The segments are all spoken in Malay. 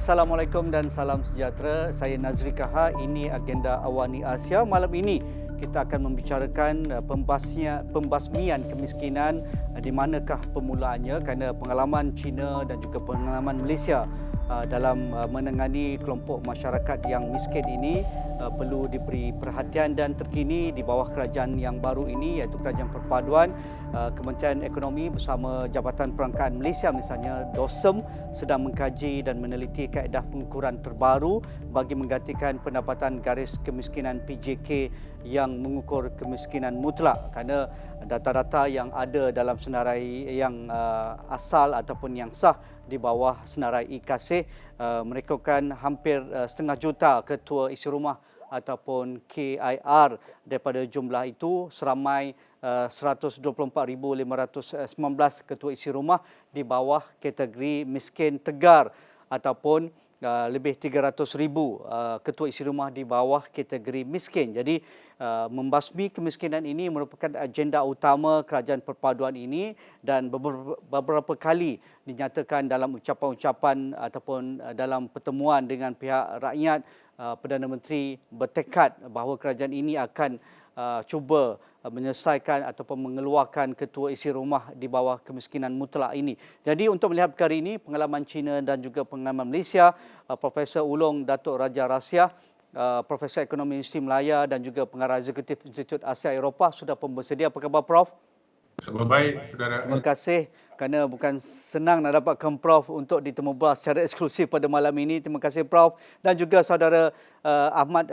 Assalamualaikum dan salam sejahtera. Saya Nazri Kaha. Ini agenda Awani Asia. Malam ini kita akan membicarakan pembasmian kemiskinan, di manakah permulaannya, kerana pengalaman China dan juga pengalaman Malaysia dalam menangani kelompok masyarakat yang miskin ini perlu diberi perhatian. Dan terkini di bawah kerajaan yang baru ini, iaitu Kerajaan Perpaduan, Kementerian Ekonomi bersama Jabatan Perangkaan Malaysia misalnya DOSEM sedang mengkaji dan meneliti kaedah pengukuran terbaru bagi menggantikan pendapatan garis kemiskinan PJK yang mengukur kemiskinan mutlak, kerana data-data yang ada dalam senarai yang asal ataupun yang sah di bawah senarai IKASih merekodkan hampir 500,000 ketua isi rumah ataupun KIR. Daripada jumlah itu, seramai 124,519 ketua isi rumah di bawah kategori miskin tegar ataupun lebih 300,000 ketua isi rumah di bawah kategori miskin. Jadi membasmi kemiskinan ini merupakan agenda utama Kerajaan Perpaduan ini, dan beberapa kali dinyatakan dalam ucapan-ucapan ataupun dalam pertemuan dengan pihak rakyat. Perdana Menteri bertekad bahawa kerajaan ini akan cuba menyelesaikan ataupun mengeluarkan ketua isi rumah di bawah kemiskinan mutlak ini. Jadi untuk melihat perkara ini, pengalaman China dan juga pengalaman Malaysia, Profesor Ulong Datuk Raja Rasya, Profesor Ekonomi Universiti Melaya dan juga Pengarah Eksekutif Institut Asia Eropah sudah pun bersedia. Apa khabar, Prof? Khabar baik, saudara. Terima kasih, kerana bukan senang nak dapatkan Prof untuk ditemubah secara eksklusif pada malam ini. Terima kasih, Prof. Dan juga saudara Ahmad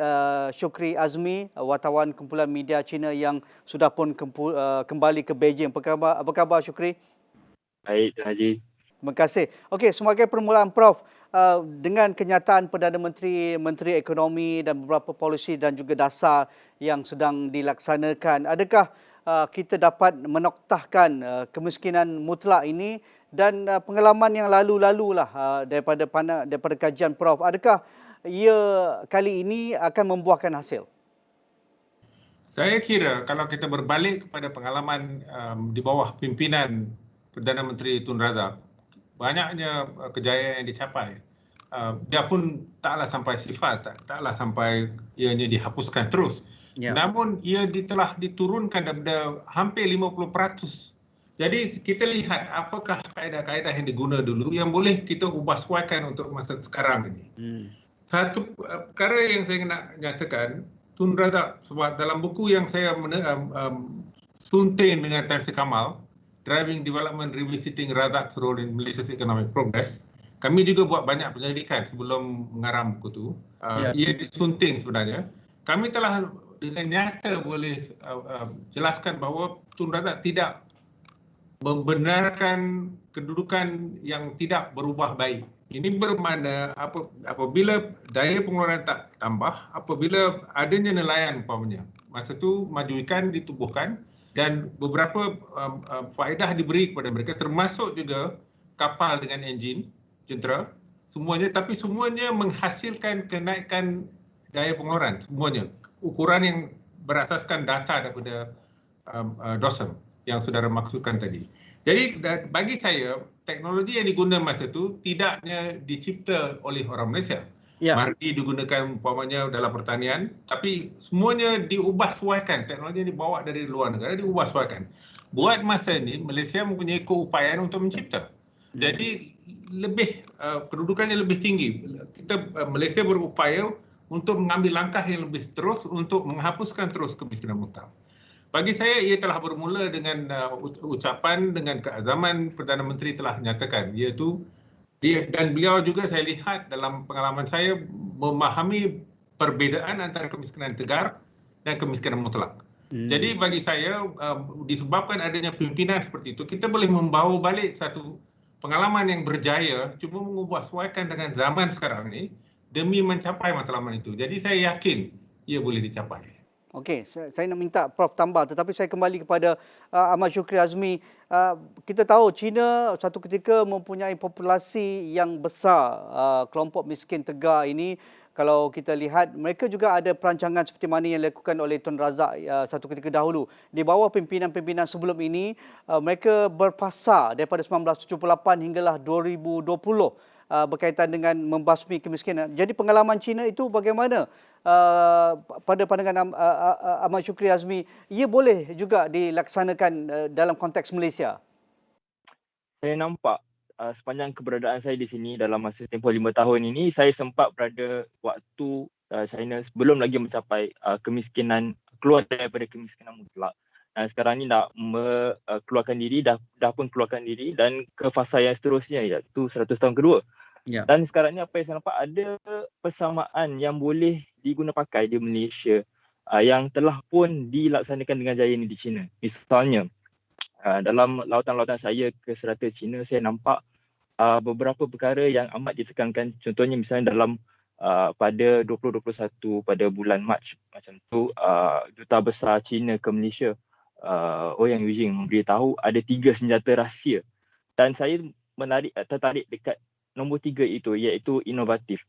Shukri Azmi, wartawan kumpulan media Cina yang sudah pun kembali ke Beijing. Apa khabar Shukri? Baik, Haji. Terima kasih. Okey, sebagai permulaan, Prof, dengan kenyataan Perdana Menteri, Menteri Ekonomi dan beberapa polisi dan juga dasar yang sedang dilaksanakan, adakah kita dapat menoktahkan kemiskinan mutlak ini dan pengalaman yang lalu-lalulah daripada kajian Prof, adakah ia kali ini akan membuahkan hasil? Saya kira kalau kita berbalik kepada pengalaman di bawah pimpinan Perdana Menteri Tun Razak, banyaknya kejayaan yang dicapai. Dia pun taklah sampai sifat, taklah sampai ianya dihapuskan terus. Ya. Namun ia telah diturunkan daripada hampir 50%. Jadi kita lihat apakah kaedah-kaedah yang diguna dulu yang boleh kita ubah suaikan untuk masa sekarang ini. Satu perkara yang saya nak nyatakan, Tun Razak, sebab dalam buku yang saya sunting dengan Tan Sri Kamal, Driving Development Revisiting Razak's Role in Malaysia's Economic Progress, kami juga buat banyak penyelidikan sebelum mengarang buku itu. Ia disunting sebenarnya. Kami telah dengan nyata boleh jelaskan bahawa Tun Razak tidak membenarkan kedudukan yang tidak berubah baik. Ini bermakna apabila daya pengeluaran tak tambah, apabila adanya nelayan umpamanya, masa itu majukan ditubuhkan dan beberapa faedah diberi kepada mereka, termasuk juga kapal dengan enjin jentera, semuanya, tapi semuanya menghasilkan kenaikan daya pengeluaran, semuanya. Ukuran yang berasaskan data daripada DOSEM yang saudara maksudkan tadi. Jadi bagi saya, teknologi yang digunakan masa itu tidaknya dicipta oleh orang Malaysia. Mardi digunakan umpamanya dalam pertanian, tapi semuanya diubah suaikan. Teknologi yang dibawa dari luar negara diubah suaikan. Buat masa ini, Malaysia mempunyai keupayaan untuk mencipta. Jadi kedudukannya lebih tinggi. Malaysia berupaya untuk mengambil langkah yang lebih terus untuk menghapuskan terus kemiskinan mutlak. Bagi saya, ia telah bermula dengan ucapan dengan keazaman Perdana Menteri telah nyatakan, iaitu dan beliau juga saya lihat dalam pengalaman saya memahami perbezaan antara kemiskinan tegar dan kemiskinan mutlak. Jadi bagi saya, disebabkan adanya pimpinan seperti itu, kita boleh membawa balik satu pengalaman yang berjaya, cuba mengubah suaikan dengan zaman sekarang ini demi mencapai matlamat itu. Jadi saya yakin ia boleh dicapai. Okey, saya nak minta Prof tambah, tetapi saya kembali kepada Ahmad Shukri Azmi. Kita tahu China satu ketika mempunyai populasi yang besar, kelompok miskin tegar ini. Kalau kita lihat, mereka juga ada perancangan seperti mana yang dilakukan oleh Tun Razak satu ketika dahulu. Di bawah pimpinan-pimpinan sebelum ini, mereka berfasa daripada 1978 hinggalah 2020. berkaitan dengan membasmi kemiskinan. Jadi pengalaman China itu bagaimana pada pandangan Ahmad Shukri Azmi, ia boleh juga dilaksanakan dalam konteks Malaysia? Saya nampak sepanjang keberadaan saya di sini dalam masa tempoh 5 tahun ini, saya sempat berada waktu China belum lagi mencapai kemiskinan, keluar daripada kemiskinan mutlak. Sekarang ni nak keluarkan diri, dah pun keluarkan diri dan ke fasa yang seterusnya iaitu 100 tahun kedua. Ya. Dan sekarang ni apa yang saya nampak, ada persamaan yang boleh diguna pakai di Malaysia yang telah pun dilaksanakan dengan jaya ni di China. Misalnya dalam lautan-lautan saya ke serata China, saya nampak beberapa perkara yang amat ditekankan. Contohnya misalnya dalam pada 2021 pada bulan Mac macam tu, Duta Besar China ke Malaysia Ouyang Yujing memberitahu ada 3 senjata rahsia, dan saya tertarik dekat nombor 3 itu, iaitu inovatif.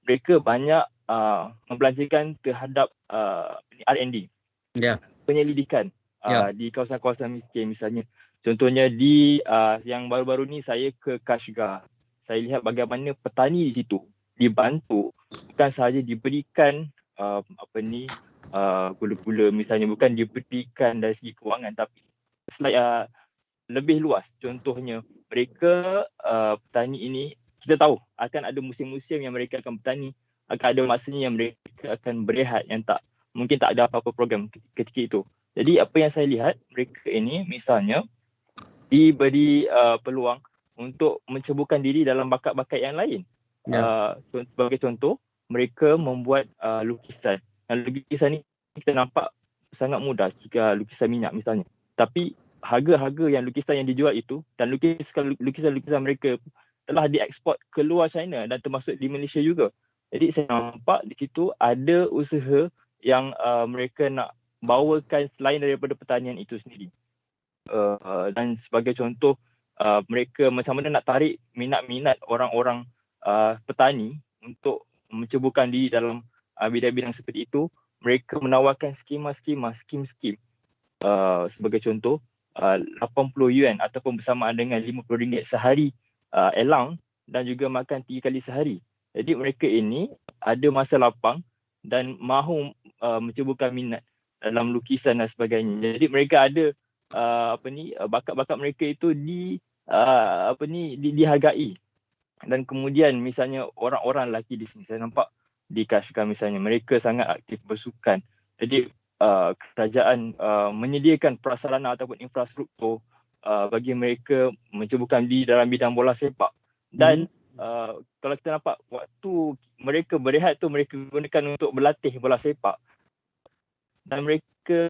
Mereka banyak membelanjakan terhadap R&D, penyelidikan di kawasan-kawasan miskin misalnya. Contohnya di yang baru-baru ni saya ke Kashgar, saya lihat bagaimana petani di situ dibantu, bukan sahaja diberikan gula-gula misalnya, bukan diberikan dari segi kewangan, tapi lebih luas. Contohnya mereka petani ini, kita tahu akan ada musim-musim yang mereka akan bertani, akan ada masanya yang mereka akan berehat, yang mungkin tak ada apa-apa program ketika itu. Jadi apa yang saya lihat, mereka ini misalnya diberi peluang untuk menceburkan diri dalam bakat-bakat yang lain. Sebagai contoh, mereka membuat lukisan. Lukisan ni kita nampak sangat mudah, jika lukisan minyak misalnya. Tapi harga-harga yang lukisan yang dijual itu, dan lukisan-lukisan mereka telah dieksport ke luar China dan termasuk di Malaysia juga. Jadi saya nampak di situ ada usaha yang mereka nak bawakan selain daripada pertanian itu sendiri. Dan sebagai contoh, mereka macam mana nak tarik minat-minat orang-orang petani untuk menceburkan diri dalam bidang-bidang seperti itu. Mereka menawarkan skema-skema, skim-skim. Sebagai contoh, 80 yuan ataupun bersamaan dengan RM50 sehari elang, dan juga makan 3 kali sehari. Jadi mereka ini ada masa lapang dan mahu menceburkan minat dalam lukisan dan sebagainya. Jadi mereka ada bakat-bakat mereka itu dihargai. Dan kemudian misalnya orang-orang lelaki di sini, saya nampak di Kashgar misalnya, mereka sangat aktif bersukan. Jadi kerajaan menyediakan prasarana ataupun infrastruktur bagi mereka menceburkan diri dalam bidang bola sepak. Dan kalau kita nampak waktu mereka berehat tu, mereka gunakan untuk berlatih bola sepak. Dan mereka,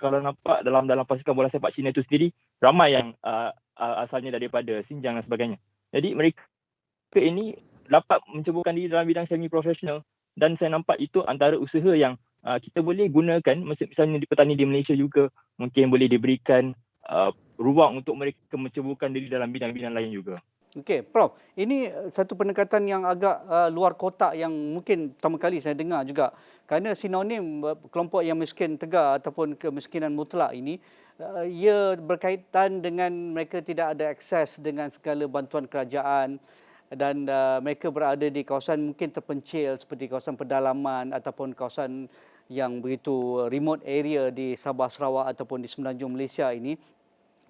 kalau nampak dalam pasukan bola sepak Cina itu sendiri, ramai yang asalnya daripada Xinjiang dan sebagainya. Jadi mereka ini dapat menceburkan diri dalam bidang semi profesional, dan saya nampak itu antara usaha yang kita boleh gunakan. Misalnya di petani di Malaysia juga mungkin boleh diberikan ruang untuk mereka menceburkan diri dalam bidang-bidang lain juga. Okey, Prof. Ini satu pendekatan yang agak luar kotak yang mungkin pertama kali saya dengar juga. Kerana sinonim kelompok yang miskin tegar ataupun kemiskinan mutlak ini, ia berkaitan dengan mereka tidak ada akses dengan segala bantuan kerajaan, dan mereka berada di kawasan mungkin terpencil seperti kawasan pedalaman ataupun kawasan yang begitu remote area di Sabah, Sarawak ataupun di Semenanjung Malaysia ini.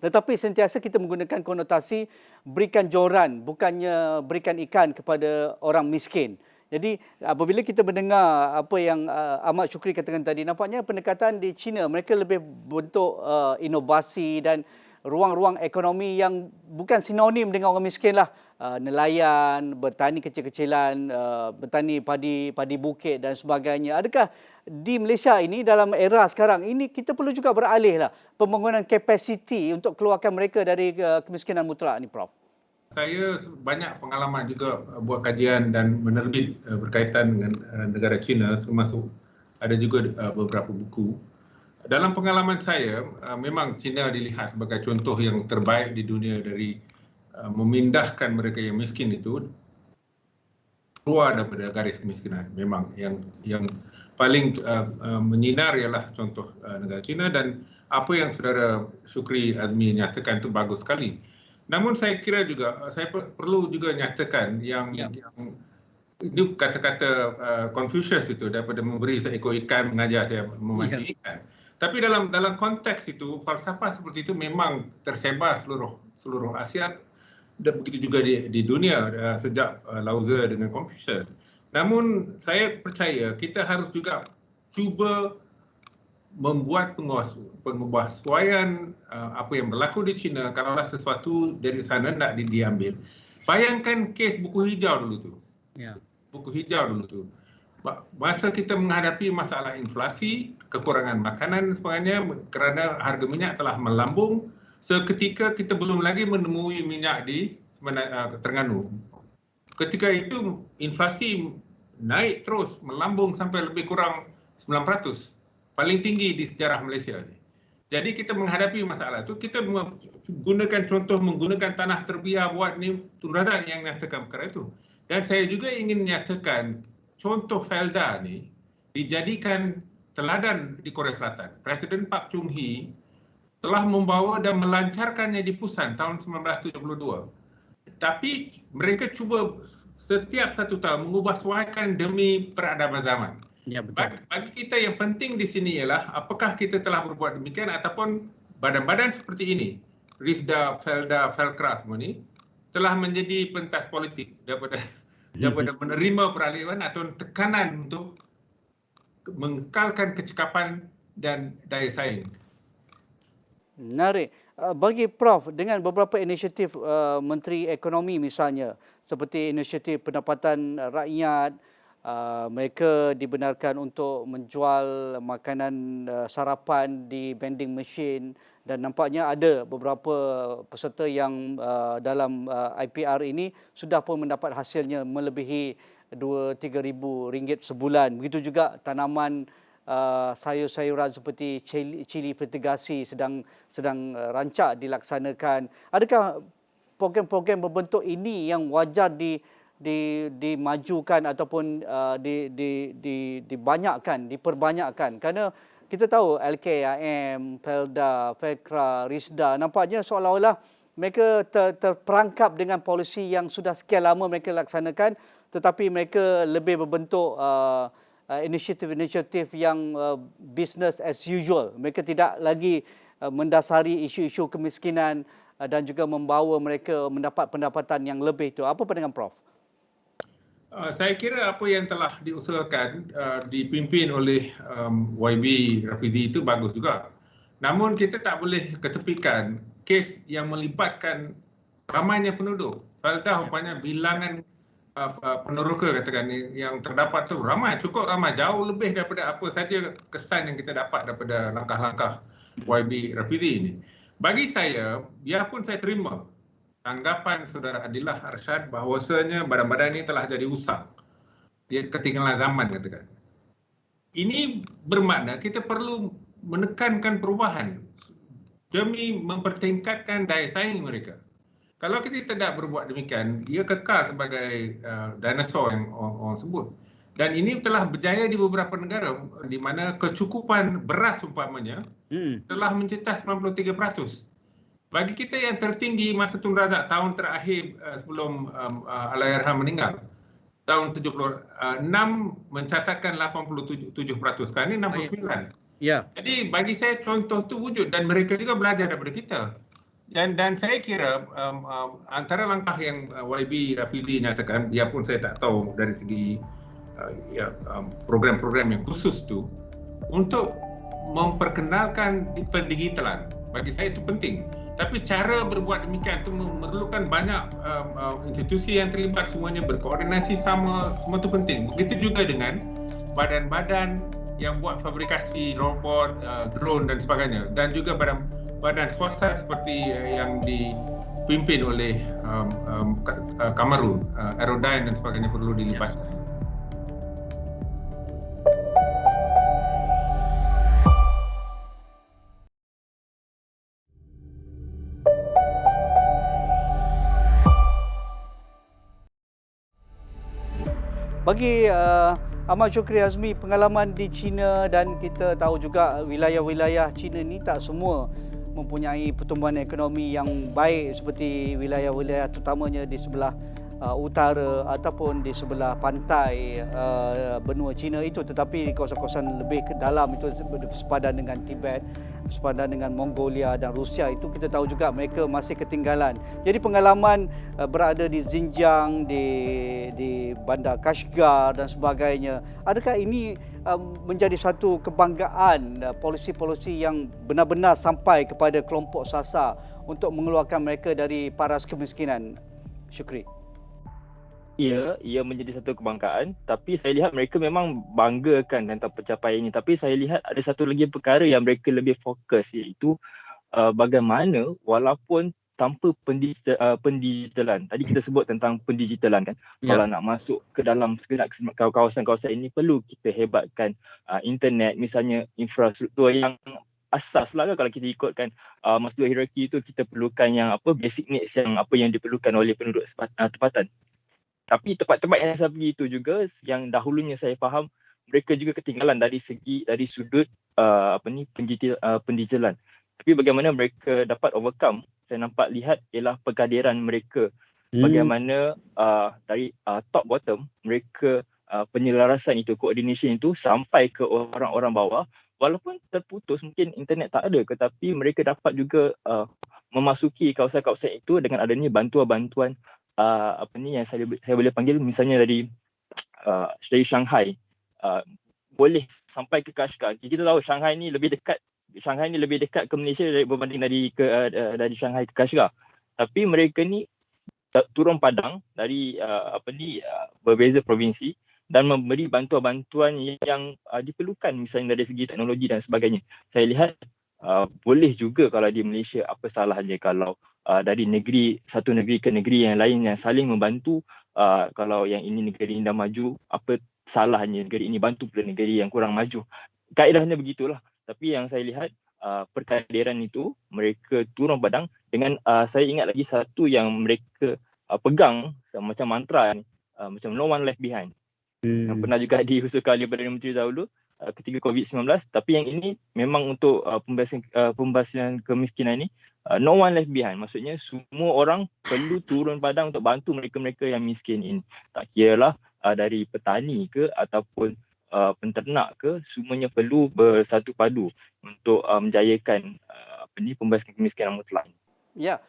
Tetapi sentiasa kita menggunakan konotasi berikan joran, bukannya berikan ikan kepada orang miskin. Jadi apabila kita mendengar apa yang Ahmad Shukri katakan tadi, nampaknya pendekatan di China mereka lebih bentuk inovasi dan ruang-ruang ekonomi yang bukan sinonim dengan orang miskin lah. Nelayan, bertani kecil-kecilan, bertani padi bukit dan sebagainya. Adakah di Malaysia ini dalam era sekarang ini kita perlu juga beralih lah pembangunan kapasiti untuk keluarkan mereka dari kemiskinan mutlak ni, Prof? Saya banyak pengalaman juga buat kajian dan menerbit berkaitan dengan negara China, termasuk ada juga beberapa buku. Dalam pengalaman saya, memang China dilihat sebagai contoh yang terbaik di dunia dari memindahkan mereka yang miskin itu keluar daripada garis kemiskinan. Memang yang paling menyinar ialah contoh negara China, dan apa yang saudara Shukri Azmi nyatakan itu bagus sekali. Namun saya kira juga saya perlu juga nyatakan yang itu kata-kata Confucius itu, daripada memberi seekor ikan mengajar saya memancing ikan. Tapi dalam konteks itu falsafah seperti itu memang tersebar seluruh Asia dan begitu juga di dunia sejak Lao Tzu dengan Confucius. Namun saya percaya kita harus juga cuba membuat pengubahsuaian apa yang berlaku di China kalaulah sesuatu dari sana nak diambil. Bayangkan kes buku hijau dulu tu. Buku hijau dulu tu. Masa kita menghadapi masalah inflasi, kekurangan makanan dan sebagainya kerana harga minyak telah melambung, seketika kita belum lagi menemui minyak di Terengganu. Ketika itu inflasi naik terus, melambung sampai lebih kurang 9%. Paling tinggi di sejarah Malaysia. Jadi kita menghadapi masalah itu, kita menggunakan tanah terbiar buat ni, Tun Razak yang nyatakan perkara itu. Dan saya juga ingin menyatakan contoh Felda ni dijadikan teladan di Korea Selatan. Presiden Park Chung-hee telah membawa dan melancarkannya di Busan tahun 1972. Tapi mereka cuba setiap 1 tahun mengubahsuaikan demi peradaban zaman. Ya, betul. Bagi kita yang penting di sini ialah apakah kita telah berbuat demikian ataupun badan-badan seperti ini, RISDA, Felda, Felkra semua ni telah menjadi pentas politik daripada menerima peralihan atau tekanan untuk mengekalkan kecekapan dan daya saing. Menarik. Bagi Prof, dengan beberapa inisiatif Menteri Ekonomi misalnya, seperti inisiatif pendapatan rakyat, mereka dibenarkan untuk menjual makanan sarapan di vending machine dan nampaknya ada beberapa peserta yang dalam IPR ini sudah pun mendapat hasilnya melebihi 2-3 ribu ringgit sebulan. Begitu juga tanaman sayur-sayuran seperti cili vertigasi sedang rancak dilaksanakan. Adakah program-program berbentuk ini yang wajar dimajukan ataupun diperbanyakkan? Kerana kita tahu LKIM, Felda, Felkra, RISDA nampaknya seolah-olah mereka terperangkap dengan polisi yang sudah sekian lama mereka laksanakan, tetapi mereka lebih berbentuk inisiatif-inisiatif yang business as usual. Mereka tidak lagi mendasari isu-isu kemiskinan dan juga membawa mereka mendapat pendapatan yang lebih itu. Apa pandangan Prof? Saya kira apa yang telah diusahakan dipimpin oleh YB Rafizi itu bagus juga. Namun kita tak boleh ketepikan kes yang melibatkan ramainya penduduk. Felda rupanya bilangan peneroka katakan yang terdapat tu ramai, cukup ramai, jauh lebih daripada apa saja kesan yang kita dapat daripada langkah-langkah YB Rafizi ini. Bagi saya, biarpun saya terima tanggapan Saudara Adillah Arsyad bahawasanya badan-badan ini telah jadi usang. Dia ketinggalan zaman katakan. Ini bermakna kita perlu menekankan perubahan demi mempertingkatkan daya saing mereka. Kalau kita tidak berbuat demikian, ia kekal sebagai dinosaur yang orang sebut. Dan ini telah berjaya di beberapa negara di mana kecukupan beras umpamanya telah mencecah 93%. Bagi kita yang tertinggi masa Tun Razak tahun terakhir sebelum Allahyarham meninggal, tahun 76 mencatatkan 87%, sekarang ini 69%. Ya. Jadi bagi saya contoh itu wujud dan mereka juga belajar daripada kita. Dan saya kira antara langkah yang YB Rafizi nyatakan, biarpun saya tak tahu dari segi program-program yang khusus itu, untuk memperkenalkan pendigitalan, bagi saya itu penting. Tapi cara berbuat demikian itu memerlukan banyak institusi yang terlibat, semuanya berkoordinasi sama, semua itu penting. Begitu juga dengan badan-badan yang buat fabrikasi robot, drone dan sebagainya, dan juga badan swasta seperti yang dipimpin oleh Kamerun, Aerodyne dan sebagainya perlu dilibatkan. Bagi Ahmad Syukri Azmi, pengalaman di China dan kita tahu juga wilayah-wilayah China ni tak semua mempunyai pertumbuhan ekonomi yang baik seperti wilayah-wilayah terutamanya di sebelah utara ataupun di sebelah pantai benua China itu, tetapi di kawasan-kawasan lebih ke dalam itu sepadan dengan Tibet, sepadan dengan Mongolia dan Rusia itu kita tahu juga mereka masih ketinggalan. Jadi pengalaman berada di Xinjiang, di bandar Kashgar dan sebagainya, adakah ini menjadi satu kebanggaan polisi-polisi yang benar-benar sampai kepada kelompok sasar untuk mengeluarkan mereka dari paras kemiskinan? Syukri. Ya, ia menjadi satu kebanggaan, tapi saya lihat mereka memang banggakan tentang pencapaian ini. Tapi saya lihat ada satu lagi perkara yang mereka lebih fokus, iaitu bagaimana walaupun tanpa pendigitalan. Tadi kita sebut tentang pendigitalan kan. Kalau nak masuk ke dalam kawasan-kawasan ini perlu kita hebatkan internet, misalnya infrastruktur yang asas lah kan. Kalau kita ikutkan Maslow hierarchy itu, kita perlukan yang basic needs yang diperlukan oleh penduduk tempatan. Tapi tempat-tempat yang saya pergi itu juga yang dahulunya saya faham mereka juga ketinggalan dari sudut pendigitalan. Tapi bagaimana mereka dapat overcome, saya nampak lihat ialah pengkaderan mereka. Bagaimana dari top bottom mereka penyelarasan itu, coordination itu sampai ke orang-orang bawah. Walaupun terputus, mungkin internet tak ada, tetapi mereka dapat juga memasuki kawasan-kawasan itu dengan adanya bantuan-bantuan yang saya boleh panggil, misalnya dari Shanghai, boleh sampai ke Kashgar. Kita tahu Shanghai ni lebih dekat ke Malaysia berbanding dari Shanghai ke Kashgar. Tapi mereka ni turun padang dari berbeza provinsi dan memberi bantuan-bantuan yang diperlukan, misalnya dari segi teknologi dan sebagainya. Saya lihat boleh juga kalau di Malaysia, apa salahnya kalau dari satu negeri ke negeri yang lain yang saling membantu. Kalau yang ini negeri ini dah maju, apa salahnya negeri ini bantu pula negeri yang kurang maju. Kaedahnya begitulah. Tapi yang saya lihat perkaderan itu, mereka turun padang dengan saya ingat lagi satu yang mereka pegang macam mantra ni, macam no one left behind. Yang pernah juga diusulkan oleh Perdana Menteri dahulu ketika COVID-19, tapi yang ini memang untuk pembahasan kemiskinan ini, no one left behind. Maksudnya semua orang perlu turun padang untuk bantu mereka-mereka yang miskin ini. Tak kiralah dari petani ke ataupun penternak ke, semuanya perlu bersatu padu untuk menjayakan pembahasan kemiskinan mutlak. Ya,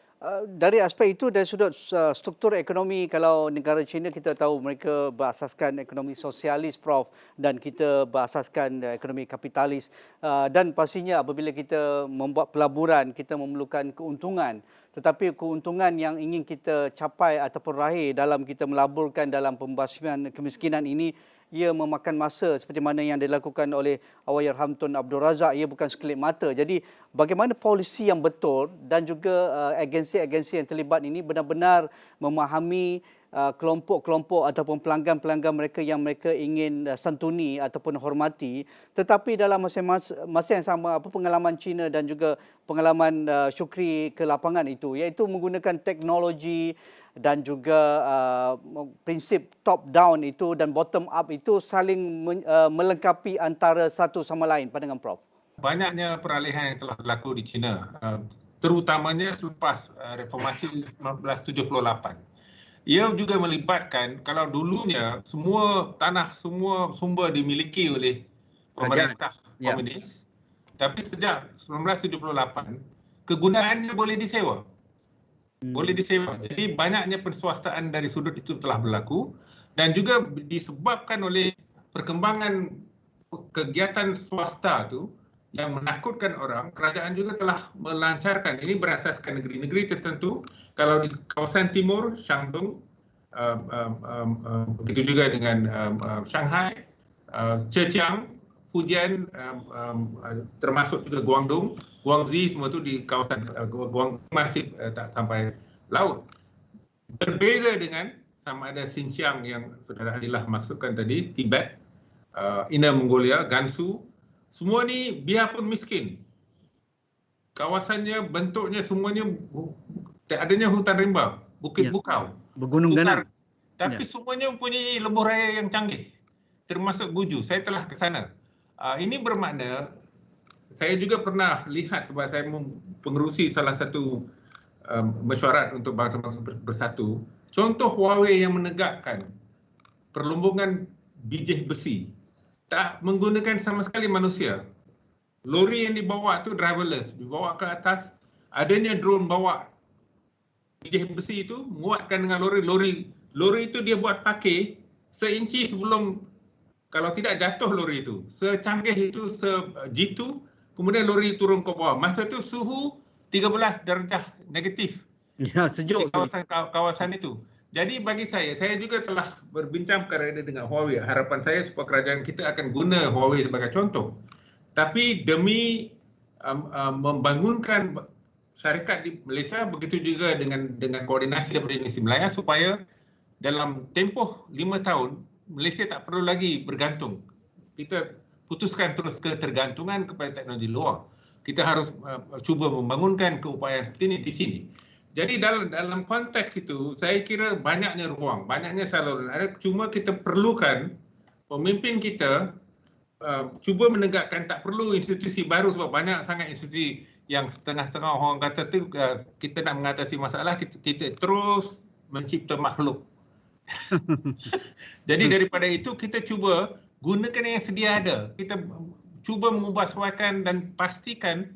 dari aspek itu, dari sudut struktur ekonomi, kalau negara China kita tahu mereka berasaskan ekonomi sosialis, Prof, dan kita berasaskan ekonomi kapitalis, dan pastinya apabila kita membuat pelaburan kita memerlukan keuntungan, tetapi keuntungan yang ingin kita capai ataupun raih dalam kita melaburkan dalam pembasmian kemiskinan ini, ia memakan masa seperti mana yang dilakukan oleh Allahyarham Tun Abdul Razak. Ia bukan sekelip mata. Jadi bagaimana polisi yang betul dan juga agensi-agensi yang terlibat ini benar-benar memahami kelompok-kelompok ataupun pelanggan-pelanggan mereka yang mereka ingin santuni ataupun hormati, tetapi dalam masa yang sama, pengalaman China dan juga pengalaman Syukri ke lapangan itu, iaitu menggunakan teknologi dan juga prinsip top down itu dan bottom up itu saling melengkapi antara satu sama lain. Pandangan Prof. Banyaknya peralihan yang telah berlaku di China, terutamanya selepas reformasi 1978. Ia juga melibatkan, kalau dulunya semua tanah, semua sumber dimiliki oleh pemerintah komunis, tapi sejak 1978 kegunaannya boleh disewa. Boleh disewa. Jadi banyaknya perswastaan dari sudut itu telah berlaku, dan juga disebabkan oleh perkembangan kegiatan swasta itu yang menakutkan orang. Kerajaan juga telah melancarkan, ini berasaskan negeri-negeri tertentu. Kalau di kawasan timur, Shandong, begitu juga dengan Shanghai, Zhejiang, Fujian, termasuk juga Guangdong, Guangxi, semua itu di kawasan Guangdong masih tak sampai laut. Berbeza dengan sama ada Xinjiang yang saudara Adilah maksudkan tadi, Tibet, Inner Mongolia, Gansu, semua ni biarpun miskin, kawasannya, bentuknya semuanya adanya hutan rimba, bukit bukau, bergunung ganang, tapi semuanya mempunyai lebuh raya yang canggih, termasuk Guju. Saya telah ke sana. Ini bermakna saya juga pernah lihat sebab saya pengerusi salah satu mesyuarat untuk bangsa-bangsa bersatu. Contoh Huawei yang menegakkan perlumbungan bijih besi, tak menggunakan sama sekali manusia. Lori yang dibawa tu driverless, dibawa ke atas, adanya drone bawa bijih besi itu, muatkan dengan lori itu dia buat pakai seinci sebelum, kalau tidak jatuh lori itu, secanggih itu, sejitu, kemudian lori turun ke bawah. Masa itu suhu 13 darjah negatif. Ya, sejuk. Di kawasan itu. Jadi bagi saya juga telah berbincang perkara ini dengan Huawei. Harapan saya supaya kerajaan kita akan guna Huawei sebagai contoh. Tapi demi membangunkan syarikat di Malaysia, begitu juga dengan koordinasi daripada Universiti Melayu, supaya dalam tempoh 5 tahun, Malaysia tak perlu lagi bergantung. Kita putuskan terus ketergantungan kepada teknologi luar. Kita harus cuba membangunkan keupayaan seperti ini di sini. Jadi dalam konteks itu, saya kira banyaknya ruang, banyaknya saluran. Cuma kita perlukan pemimpin kita cuba menegakkan, tak perlu institusi baru sebab banyak sangat institusi yang setengah-setengah orang kata tu kita nak mengatasi masalah, kita terus mencipta makhluk. Jadi daripada itu kita cuba gunakan yang sedia ada. Kita cuba mengubah suaikan dan pastikan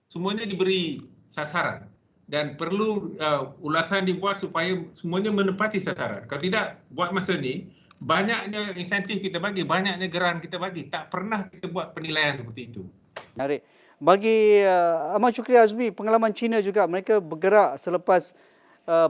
semuanya diberi sasaran. Dan perlu ulasan dibuat supaya semuanya menepati sasaran. Kalau tidak, buat masa ni, banyaknya insentif kita bagi, banyaknya geran kita bagi. Tak pernah kita buat penilaian seperti itu. Menarik. Bagi Ahmad Shukri Azmi, pengalaman China juga, mereka bergerak selepas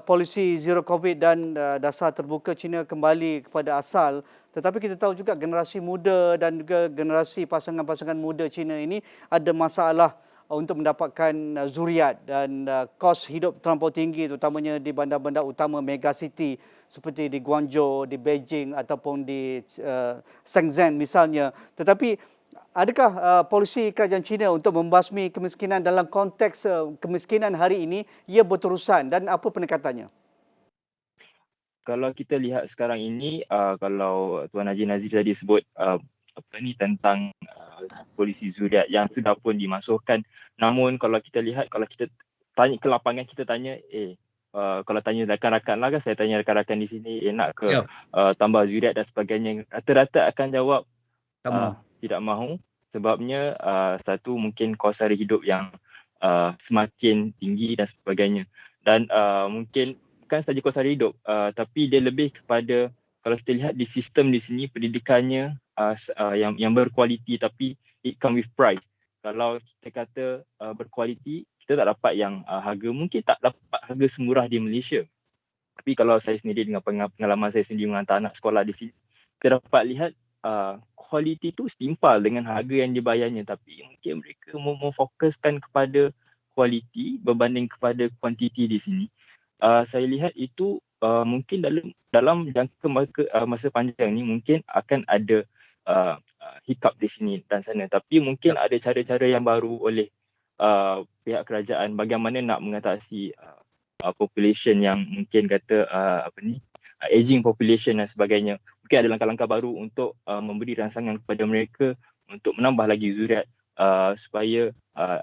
polisi zero COVID dan dasar terbuka, China kembali kepada asal. Tetapi kita tahu juga generasi muda dan juga generasi pasangan-pasangan muda China ini ada masalah untuk mendapatkan zuriat dan kos hidup terlampau tinggi, terutamanya di bandar-bandar utama megacity seperti di Guangzhou, di Beijing ataupun di Shenzhen misalnya. Tetapi adakah polisi kerajaan China untuk membasmi kemiskinan dalam konteks kemiskinan hari ini ia berterusan dan apa pendekatannya? Kalau kita lihat sekarang ini, kalau Tuan Haji Nazri tadi sebut tentang polisi zuriat yang sudah pun dimasukkan. Namun kalau kita lihat, kalau kita tanya ke lapangan, kita tanya, kalau tanya rakan-rakan lah kan, saya tanya rakan-rakan di sini, nak ke tambah zuriat dan sebagainya, rata-rata akan jawab tidak mahu. Sebabnya satu, mungkin kos hari hidup yang semakin tinggi dan sebagainya. Dan mungkin bukan saja kos hari hidup, tapi dia lebih kepada, kalau kita lihat di sistem di sini, pendidikannya yang berkualiti, tapi it come with price. Kalau kita kata berkualiti, kita tak dapat yang harga, mungkin tak dapat harga semurah di Malaysia. Tapi kalau saya sendiri dengan pengalaman saya sendiri menghantar anak sekolah di sini, kita dapat lihat kualiti tu setimpal dengan harga yang dibayarnya, tapi mungkin mereka memfokuskan kepada kualiti berbanding kepada kuantiti di sini. Saya lihat itu mungkin dalam jangka masa panjang ni mungkin akan ada hiccup di sini dan sana, tapi mungkin ada cara-cara yang baru oleh pihak kerajaan bagaimana nak mengatasi population yang mungkin kata aging population dan sebagainya. Mungkin ada langkah-langkah baru untuk memberi rangsangan kepada mereka untuk menambah lagi zuriat supaya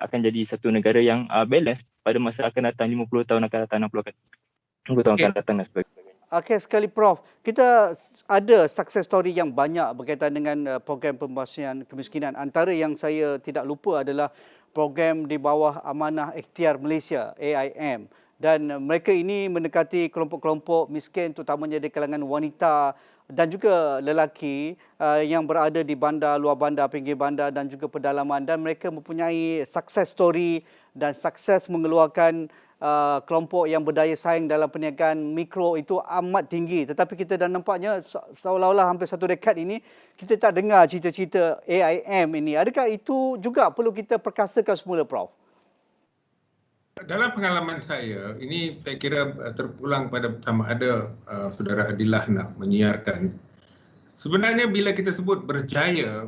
akan jadi satu negara yang balance pada masa akan datang, 50 tahun akan datang, 60 tahun akan datang dan sebagainya. Okey, sekali Prof. Kita ada success story yang banyak berkaitan dengan program pembasmian kemiskinan. Antara yang saya tidak lupa adalah program di bawah Amanah Ikhtiar Malaysia, AIM. Dan mereka ini mendekati kelompok-kelompok miskin, terutamanya di kalangan wanita dan juga lelaki yang berada di bandar, luar bandar, pinggir bandar dan juga pedalaman. Dan mereka mempunyai success story dan sukses mengeluarkan kelompok yang berdaya saing dalam perniagaan mikro itu amat tinggi. Tetapi kita dah nampaknya seolah-olah hampir satu dekad ini kita tak dengar cerita-cerita AIM ini. Adakah itu juga perlu kita perkasakan semula, Prof? Dalam pengalaman saya, ini saya kira terpulang pada sama ada Saudara Adilah nak menyiarkan. Sebenarnya bila kita sebut berjaya,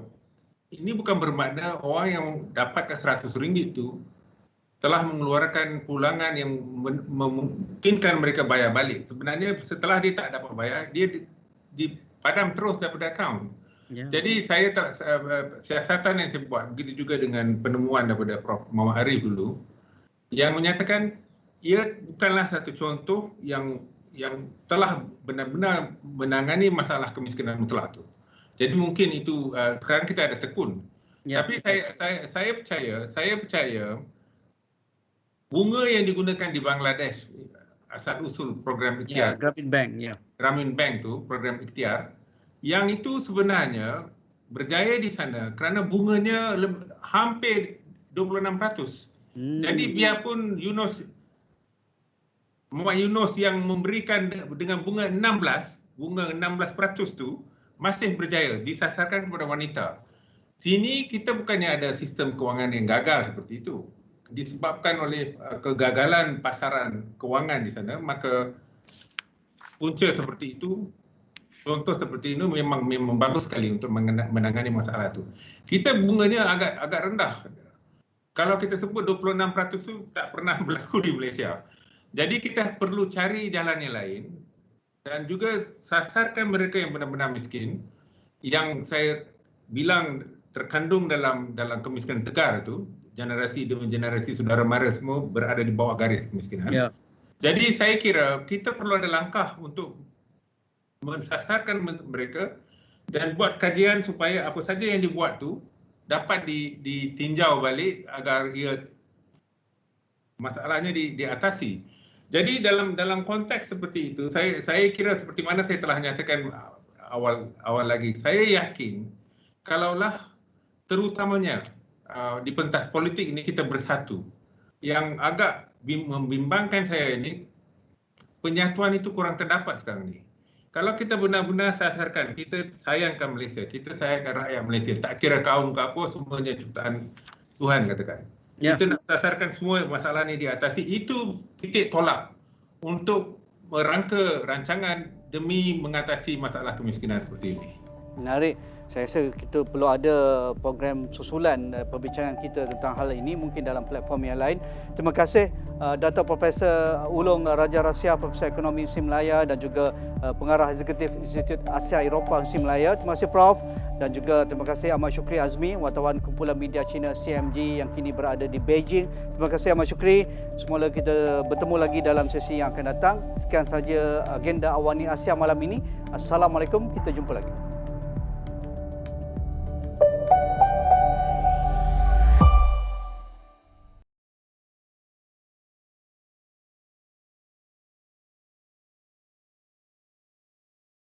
ini bukan bermakna orang yang dapatkan RM100 itu telah mengeluarkan pulangan yang memungkinkan mereka bayar balik. Sebenarnya setelah dia tak dapat bayar, dia dipadam terus daripada akaun. Ya. Jadi siasatan yang saya buat begitu juga dengan penemuan daripada Prof. Muhammad Arif dulu yang menyatakan ia bukanlah satu contoh yang telah benar-benar menangani masalah kemiskinan mutlak tu. Jadi mungkin itu sekarang kita ada tekun. Ya. Tapi saya percaya bunga yang digunakan di Bangladesh asal usul program Ya, ikhtiar Grameen Bank, ya. Grameen Bank tu program ikhtiar yang itu sebenarnya berjaya di sana kerana bunganya hampir 26%. Jadi biarpun Muhammad Yunus yang memberikan dengan bunga 16% tu masih berjaya disasarkan kepada wanita. Sini kita bukannya ada sistem kewangan yang gagal seperti itu. Disebabkan oleh kegagalan pasaran kewangan di sana, maka punca seperti itu, contoh seperti ini memang bagus sekali untuk menangani masalah itu. Kita bunganya agak rendah. Kalau kita sebut 26% itu tak pernah berlaku di Malaysia. Jadi kita perlu cari jalan yang lain dan juga sasarkan mereka yang benar-benar miskin, yang saya bilang terkandung dalam kemiskinan tegar itu, generasi demi generasi saudara mara semua berada di bawah garis kemiskinan. Ya. Jadi saya kira kita perlu ada langkah untuk mensasarkan mereka dan buat kajian supaya apa saja yang dibuat tu dapat ditinjau balik agar masalahnya diatasi. Jadi dalam konteks seperti itu, saya kira seperti mana saya telah nyatakan awal lagi, saya yakin kalaulah terutamanya di pentas politik ini kita bersatu. Yang agak membimbangkan saya ini, penyatuan itu kurang terdapat sekarang ini. Kalau kita benar-benar sasarkan, kita sayangkan Malaysia, kita sayangkan rakyat Malaysia, tak kira kaum ke apa, semuanya ciptaan Tuhan katakan. Ya. Kita nak sasarkan semua masalah ini diatasi, itu titik tolak untuk merangka rancangan demi mengatasi masalah kemiskinan seperti ini. Menarik. Saya rasa kita perlu ada program susulan perbincangan kita tentang hal ini mungkin dalam platform yang lain. Terima kasih Dato' Profesor Ulung Raja Rahsia, Profesor Ekonomi Universiti Melaya dan juga Pengarah Eksekutif Institut Asia Eropah Universiti Melaya. Terima kasih Prof. Dan juga terima kasih Ahmad Syukri Azmi, wartawan Kumpulan Media Cina CMG yang kini berada di Beijing. Terima kasih Ahmad Syukri. Semula kita bertemu lagi dalam sesi yang akan datang. Sekian saja agenda Awani Asia malam ini. Assalamualaikum, kita jumpa lagi.